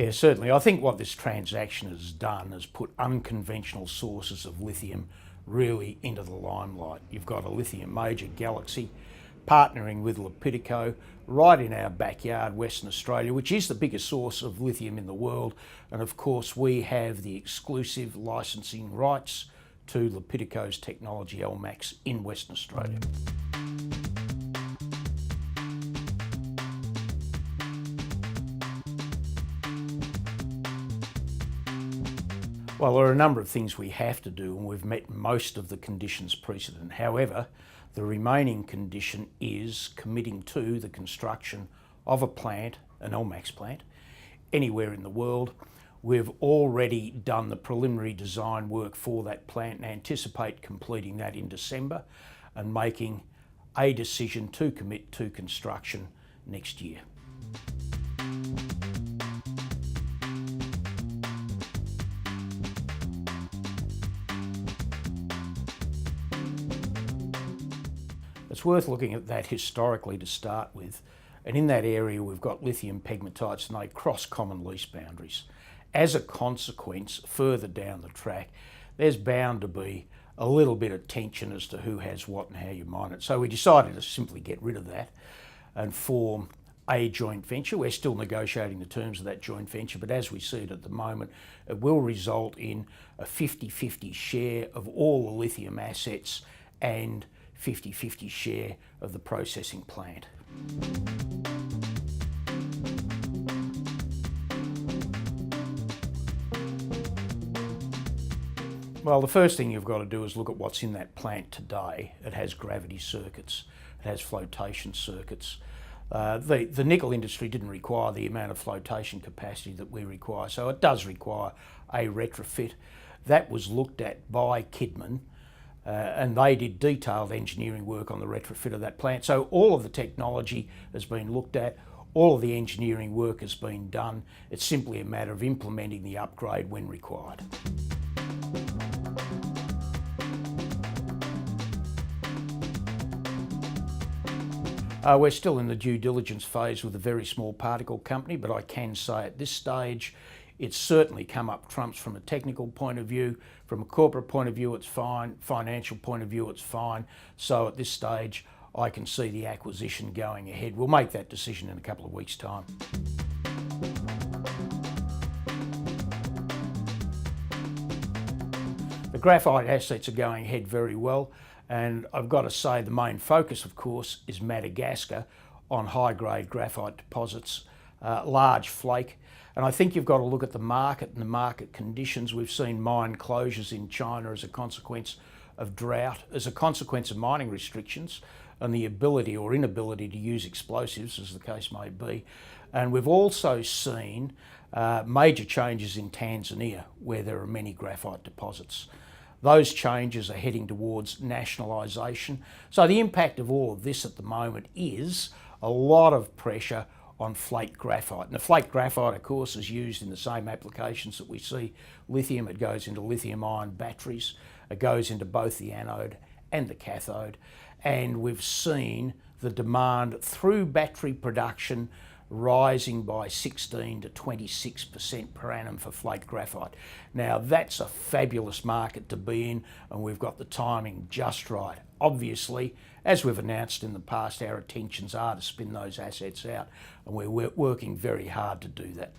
Yeah, certainly. I think what this transaction has done is put unconventional sources of lithium really into the limelight. You've got a lithium major, Galaxy, partnering with Lepidico right in our backyard, Western Australia, which is the biggest source of lithium in the world. And of course, we have the exclusive licensing rights to Lepidico's technology, LMAX, in Western Australia. Well, there are a number of things we have to do, and we've met most of the conditions precedent. However, the remaining condition is committing to the construction of a plant, an LMAX plant, anywhere in the world. We've already done the preliminary design work for that plant and anticipate completing that in December and making a decision to commit to construction next year. It's worth looking at that historically to start with, and in that area we've got lithium pegmatites and they cross common lease boundaries. As a consequence, further down the track, there's bound to be a little bit of tension as to who has what and how you mine it. So we decided to simply get rid of that and form a joint venture. We're still negotiating the terms of that joint venture, but as we see it at the moment, it will result in a 50-50 share of all the lithium assets and 50-50 share of the processing plant. Well, the first thing you've got to do is look at what's in that plant today. It has gravity circuits, it has flotation circuits. The nickel industry didn't require the amount of flotation capacity that we require, so it does require a retrofit. That was looked at by Kidman, and they did detailed engineering work on the retrofit of that plant. So all of the technology has been looked at, all of the engineering work has been done. It's simply a matter of implementing the upgrade when required. We're still in the due diligence phase with a very small particle company, but I can say at this stage it's certainly come up trumps from a technical point of view. From a corporate point of view, it's fine. Financial point of view, it's fine. So at this stage, I can see the acquisition going ahead. We'll make that decision in a couple of weeks' time. The graphite assets are going ahead very well, and I've got to say the main focus, of course, is Madagascar on high-grade graphite deposits, large flake. And I think you've got to look at the market and the market conditions. We've seen mine closures in China as a consequence of drought, as a consequence of mining restrictions and the ability or inability to use explosives, as the case may be. And we've also seen major changes in Tanzania, where there are many graphite deposits. Those changes are heading towards nationalisation. So the impact of all of this at the moment is a lot of pressure on flake graphite. And the flake graphite, of course, is used in the same applications that we see lithium. It goes into lithium-ion batteries. It goes into both the anode and the cathode. And we've seen the demand through battery production rising by 16 to 26% per annum for flake graphite. Now that's a fabulous market to be in, and we've got the timing just right. Obviously, as we've announced in the past, our intentions are to spin those assets out, and we're working very hard to do that.